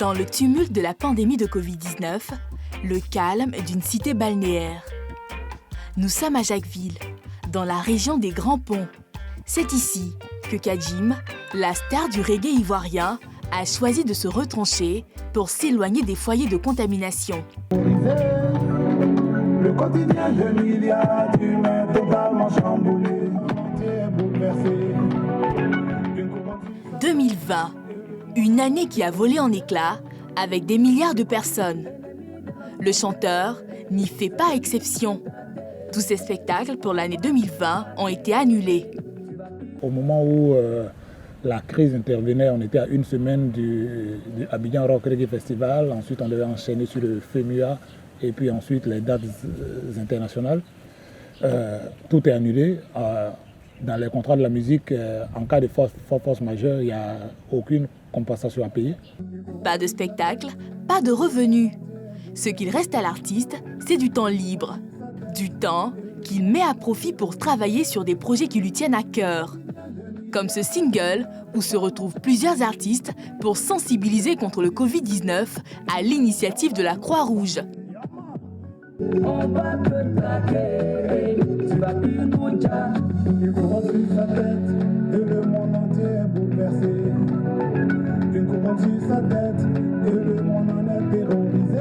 Dans le tumulte de la pandémie de Covid-19, le calme d'une cité balnéaire. Nous sommes à Jacquesville, dans la région des Grands Ponts. C'est ici que Kadjim, la star du reggae ivoirien, a choisi de se retrancher pour s'éloigner des foyers de contamination. Le quotidien de milliards d'humains totalement chamboulé, bouleversé. 2020, une année qui a volé en éclats avec des milliards de personnes. Le chanteur n'y fait pas exception. Tous ces spectacles pour l'année 2020 ont été annulés. Au moment où la crise intervenait, on était à une semaine du Abidjan Rock Reggae Festival. Ensuite, on devait enchaîner sur le FEMUA et puis ensuite les dates internationales. Tout est annulé. Dans les contrats de la musique, en cas de force majeure, il n'y a aucune compensation à payer. Pas de spectacle, pas de revenus. Ce qu'il reste à l'artiste, c'est du temps libre. Du temps qu'il met à profit pour travailler sur des projets qui lui tiennent à cœur. Comme ce single où se retrouvent plusieurs artistes pour sensibiliser contre le Covid-19 à l'initiative de la Croix-Rouge. On va te traquer, tu vas plus nous dire. Une couronne sur sa tête et le monde entier est bouleversé. Une couronne sur sa tête et le monde en est terrorisé.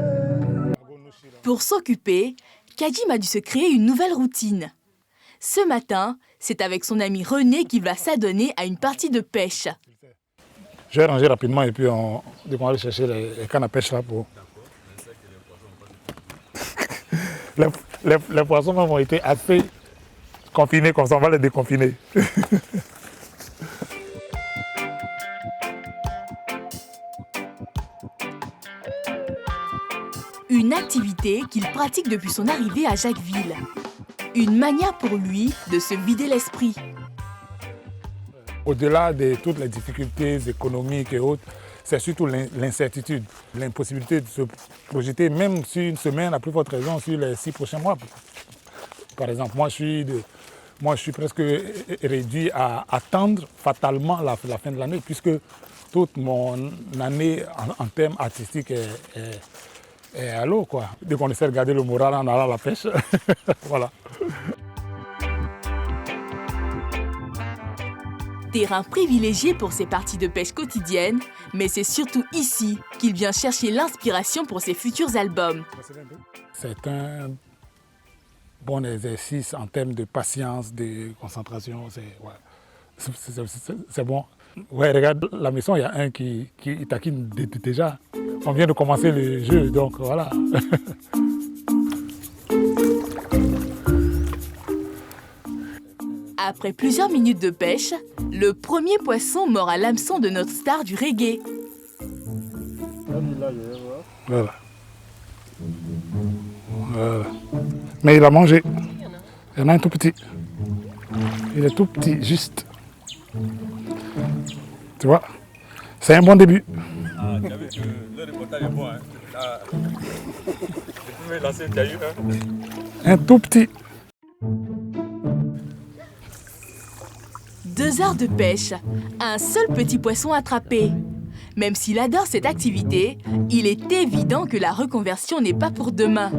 Pour s'occuper, Kadjim a dû se créer une nouvelle routine. Ce matin, c'est avec son ami René qu'il va s'adonner à une partie de pêche. Je vais ranger rapidement et puis on va aller chercher les cannes à pêche là pour... Les poissons même ont été assez confinés, comme ça on va les déconfiner. Une activité qu'il pratique depuis son arrivée à Jacquesville. Une manière pour lui de se vider l'esprit. Au-delà de toutes les difficultés économiques et autres, c'est surtout l'incertitude, l'impossibilité de se projeter, même sur une semaine, à plus forte raison, sur les 6 prochains mois. Par exemple, moi je suis presque réduit à attendre fatalement la fin de l'année, puisque toute mon année en termes artistiques est à l'eau, quoi. Dès qu'on essaie de garder le moral en allant à la pêche, voilà. Terrain privilégié pour ses parties de pêche quotidiennes, mais c'est surtout ici qu'il vient chercher l'inspiration pour ses futurs albums. C'est un bon exercice en termes de patience, de concentration, c'est bon. Ouais, regarde, la maison, il y a un qui taquine déjà. On vient de commencer le jeu, donc voilà. Après plusieurs minutes de pêche, le premier poisson mord à l'hameçon de notre star du reggae. Voilà. Voilà. Mais il a mangé. Il y en a un tout petit. Il est tout petit, juste. Tu vois, c'est un bon début. Ah, tu as vu que le reportage est bon, hein. Là, je pouvais lancer, tu as eu, hein. Un tout petit. 2 heures de pêche, un seul petit poisson attrapé. Même s'il adore cette activité, il est évident que la reconversion n'est pas pour demain.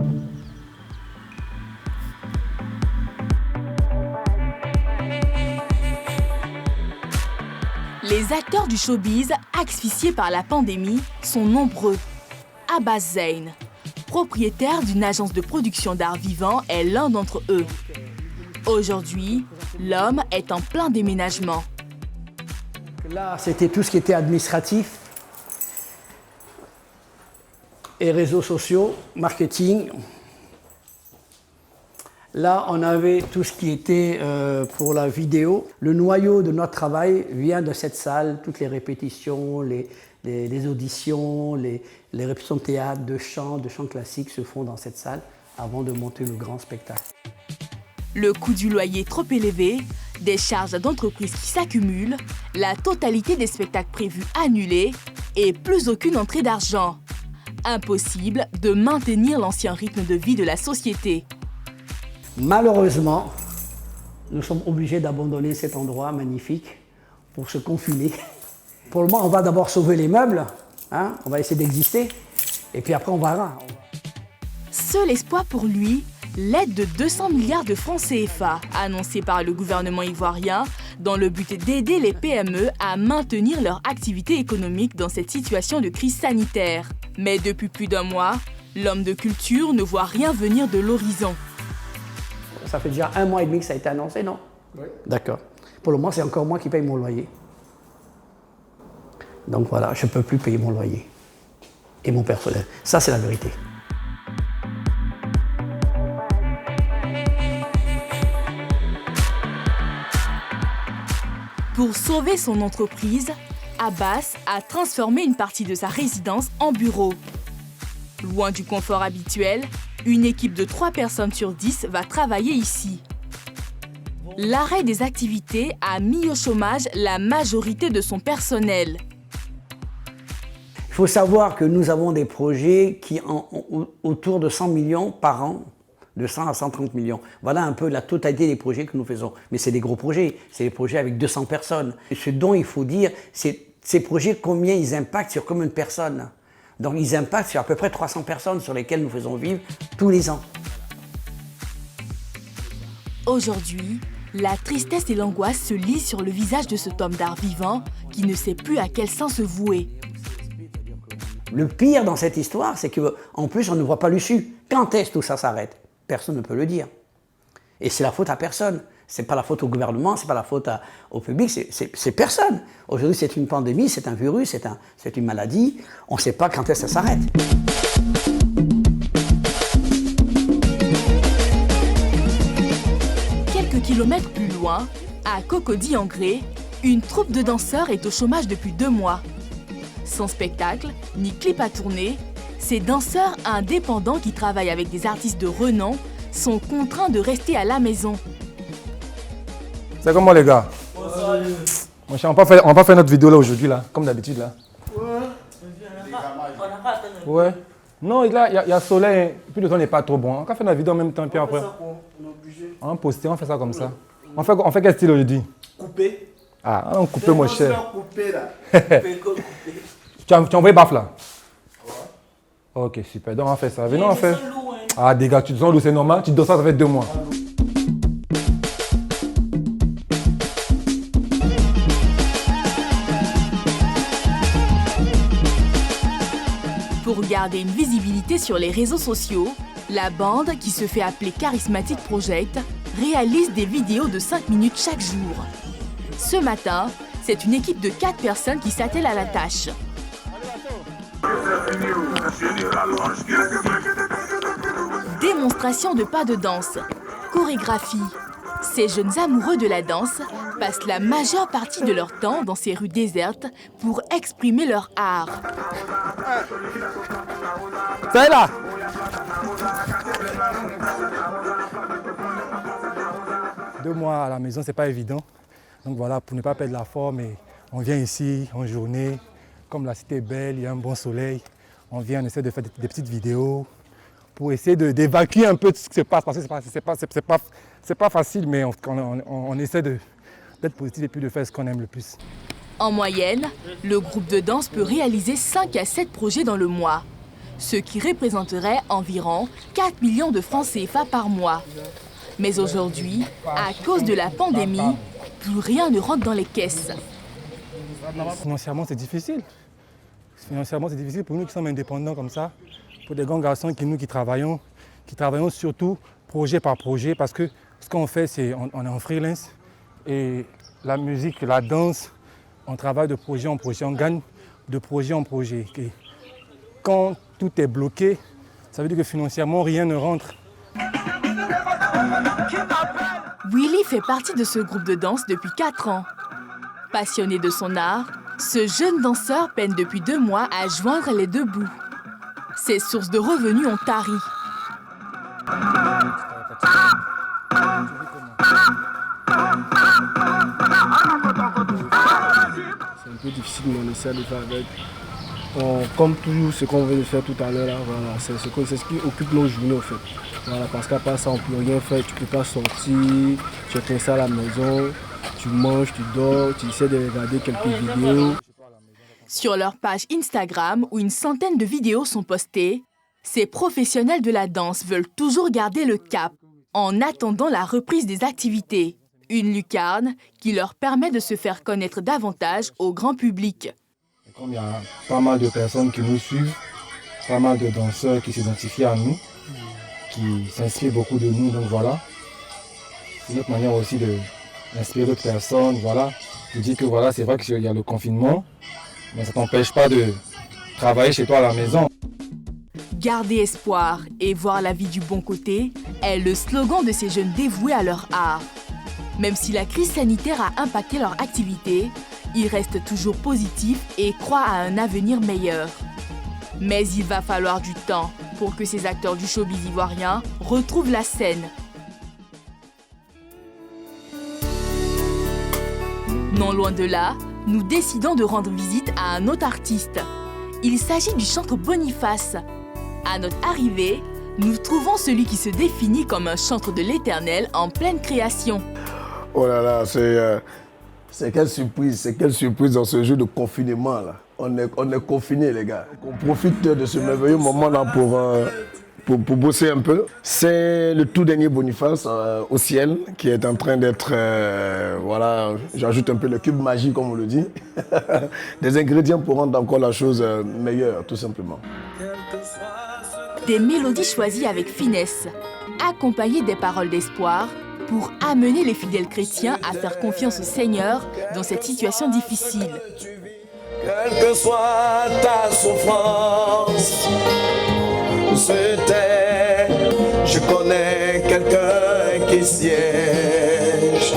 Les acteurs du showbiz asphyxiés par la pandémie sont nombreux. Abbas Zayn, propriétaire d'une agence de production d'art vivant, est l'un d'entre eux. Aujourd'hui, l'homme est en plein déménagement. Là, c'était tout ce qui était administratif et réseaux sociaux, marketing. Là, on avait tout ce qui était pour la vidéo. Le noyau de notre travail vient de cette salle. Toutes les répétitions, les auditions, les répétitions de théâtre, de chant classique se font dans cette salle avant de monter le grand spectacle. Le coût du loyer trop élevé, des charges d'entreprise qui s'accumulent, la totalité des spectacles prévus annulés et plus aucune entrée d'argent. Impossible de maintenir l'ancien rythme de vie de la société. Malheureusement, nous sommes obligés d'abandonner cet endroit magnifique pour se confiner. Pour le moment, on va d'abord sauver les meubles Hein? On va essayer d'exister. Et puis après, on verra. Seul espoir pour lui, l'aide de 200 milliards de francs CFA, annoncée par le gouvernement ivoirien, dans le but d'aider les PME à maintenir leur activité économique dans cette situation de crise sanitaire. Mais depuis plus d'un mois, l'homme de culture ne voit rien venir de l'horizon. Ça fait déjà 1 mois et demi que ça a été annoncé, non? Oui. D'accord. Pour le moment, c'est encore moi qui paye mon loyer. Donc voilà, je ne peux plus payer mon loyer et mon personnel. Ça, c'est la vérité. Pour sauver son entreprise, Abbas a transformé une partie de sa résidence en bureau. Loin du confort habituel, une équipe de 3 personnes sur 10 va travailler ici. L'arrêt des activités a mis au chômage la majorité de son personnel. Il faut savoir que nous avons des projets qui ont autour de 100 millions par an, de 100 à 130 millions. Voilà un peu la totalité des projets que nous faisons. Mais c'est des gros projets, c'est des projets avec 200 personnes. Et ce dont il faut dire, c'est ces projets, combien ils impactent sur combien de personnes. Donc ils impactent sur à peu près 300 personnes sur lesquelles nous faisons vivre tous les ans. Aujourd'hui, la tristesse et l'angoisse se lisent sur le visage de cet homme d'art vivant qui ne sait plus à quel sein se vouer. Le pire dans cette histoire, c'est qu'en plus, on ne voit pas l'issue. Quand est-ce que tout ça s'arrête? Personne ne peut le dire. Et c'est la faute à personne. Ce n'est pas la faute au gouvernement, ce n'est pas la faute au public, c'est personne. Aujourd'hui, c'est une pandémie, c'est un virus, c'est une maladie. On ne sait pas quand est-ce que ça s'arrête. Quelques kilomètres plus loin, à Cocody-en-Gré, une troupe de danseurs est au chômage depuis 2 mois. Sans spectacle, ni clip à tourner, ces danseurs indépendants qui travaillent avec des artistes de renom sont contraints de rester à la maison. C'est comment les gars? Mon cher, on va pas faire notre vidéo là aujourd'hui là, comme d'habitude là. Ouais. Non, il y a soleil, puis le temps n'est pas trop bon. On va faire la vidéo en même temps, puis après. On va poster, on fait ça comme ça. On fait quel style aujourd'hui? Coupé. Ah, on coupe mon cher. Coupé là. Tu as envoyé baf là? Ok, super. Donc on fait ça. Venons, on fait. Ah, des gars, tu te sens lourd, c'est normal. Tu dois ça fait 2 mois. Pour garder une visibilité sur les réseaux sociaux, la bande, qui se fait appeler Charismatic Project, réalise des vidéos de 5 minutes chaque jour. Ce matin, c'est une équipe de 4 personnes qui s'attelle à la tâche. Démonstration de pas de danse, chorégraphie. Ces jeunes amoureux de la danse passent la majeure partie de leur temps dans ces rues désertes pour exprimer leur art. Ça est là! Deux mois à la maison, c'est pas évident. Donc voilà, pour ne pas perdre la forme, on vient ici en journée. Comme la cité est belle, il y a un bon soleil. On vient, on essaie de faire des petites vidéos pour essayer d'évacuer un peu tout ce qui se passe. Parce que c'est pas facile, mais on essaie d'être positif et puis de faire ce qu'on aime le plus. En moyenne, le groupe de danse peut réaliser 5 à 7 projets dans le mois, ce qui représenterait environ 4 millions de francs CFA par mois. Mais aujourd'hui, à cause de la pandémie, plus rien ne rentre dans les caisses. Financièrement, c'est difficile. Financièrement, c'est difficile pour nous qui sommes indépendants comme ça, pour des grands garçons qui travaillons surtout projet par projet, parce que ce qu'on fait, c'est on est en freelance et la musique, la danse, on travaille de projet en projet, on gagne de projet en projet. Et quand tout est bloqué, ça veut dire que financièrement, rien ne rentre. Willy fait partie de ce groupe de danse depuis 4 ans. Passionné de son art, ce jeune danseur peine depuis 2 mois à joindre les 2 bouts. Ses sources de revenus ont tari. C'est un peu difficile, mais on essaie de faire avec. Comme toujours, ce qu'on vient de faire tout à l'heure, voilà, c'est ce qui occupe nos journées au fait. Voilà, parce qu'à part ça, on ne peut rien faire, tu ne peux pas sortir, tu es ça à la maison, tu manges, tu dors, tu essaies de regarder quelques vidéos. Sur leur page Instagram, où une centaine de vidéos sont postées, ces professionnels de la danse veulent toujours garder le cap en attendant la reprise des activités. Une lucarne qui leur permet de se faire connaître davantage au grand public. Comme il y a pas mal de personnes qui nous suivent, pas mal de danseurs qui s'identifient à nous, qui s'inspirent beaucoup de nous, donc voilà. C'est notre manière aussi d'inspirer d'autres personnes, voilà. Je dis que voilà, c'est vrai qu'il y a le confinement, mais ça ne t'empêche pas de travailler chez toi à la maison. Garder espoir et voir la vie du bon côté est le slogan de ces jeunes dévoués à leur art. Même si la crise sanitaire a impacté leur activité, ils restent toujours positifs et croient à un avenir meilleur. Mais il va falloir du temps pour que ces acteurs du showbiz ivoirien retrouvent la scène. Non loin de là, nous décidons de rendre visite à un autre artiste. Il s'agit du chanteur Boniface. À notre arrivée, nous trouvons celui qui se définit comme un chanteur de l'Éternel en pleine création. Oh là là, c'est quelle surprise dans ce jeu de confinement là. On est confinés les gars. On profite de ce merveilleux moment là pour bosser un peu. C'est le tout dernier Boniface au ciel qui est en train d'être, voilà, j'ajoute un peu le cube magique comme on le dit, des ingrédients pour rendre encore la chose meilleure tout simplement. Des mélodies choisies avec finesse, accompagnées des paroles d'espoir, pour amener les fidèles chrétiens à faire confiance au Seigneur dans cette situation difficile. Quelle que soit ta souffrance, je connais quelqu'un qui siège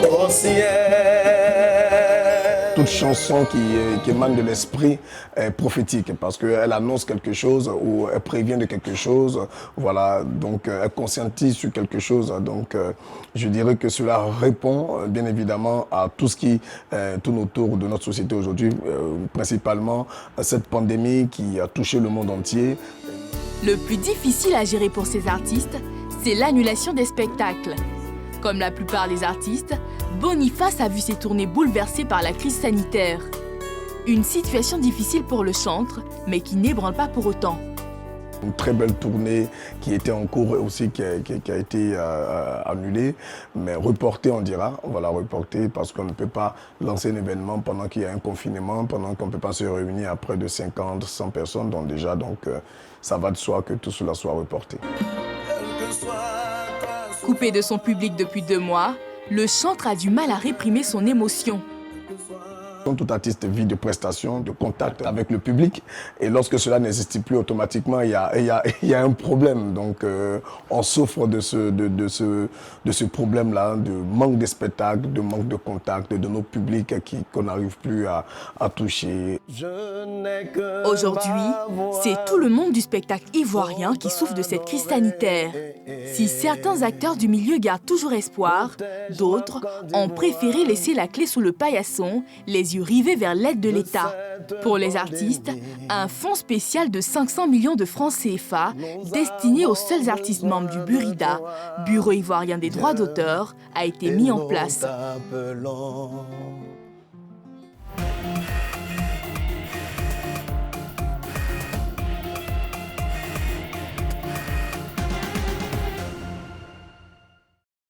au ciel. Toute chanson qui émane de l'esprit est prophétique parce qu'elle annonce quelque chose ou elle prévient de quelque chose, voilà, donc elle conscientise sur quelque chose. Donc je dirais que cela répond bien évidemment à tout ce qui tourne autour de notre société aujourd'hui, principalement cette pandémie qui a touché le monde entier. Le plus difficile à gérer pour ces artistes, c'est l'annulation des spectacles. Comme la plupart des artistes, Boniface a vu ses tournées bouleversées par la crise sanitaire. Une situation difficile pour le chanteur, mais qui n'ébranle pas pour autant. Une très belle tournée qui était en cours aussi, qui a été annulée, mais reportée on dira. Voilà, reportée parce qu'on ne peut pas lancer un événement pendant qu'il y a un confinement, pendant qu'on ne peut pas se réunir à près de 50, 100 personnes. Donc déjà, ça va de soi que tout cela soit reporté. Coupé de son public depuis 2 mois, le chanteur a du mal à réprimer son émotion. Tout artiste vit de prestations, de contact avec le public. Et lorsque cela n'existe plus automatiquement, il y a un problème. Donc on souffre de ce problème-là, de manque de spectacles, de manque de contact de nos publics qu'on n'arrive plus à toucher. Aujourd'hui, c'est tout le monde du spectacle ivoirien qui souffre de cette crise sanitaire. Si certains acteurs du milieu gardent toujours espoir, d'autres ont préféré laisser la clé sous le paillasson, les yeux rivés vers l'aide de l'État. Pour les artistes, un fonds spécial de 500 millions de francs CFA destiné aux seuls artistes membres du Burida, Bureau ivoirien des droits d'auteur, a été mis en place.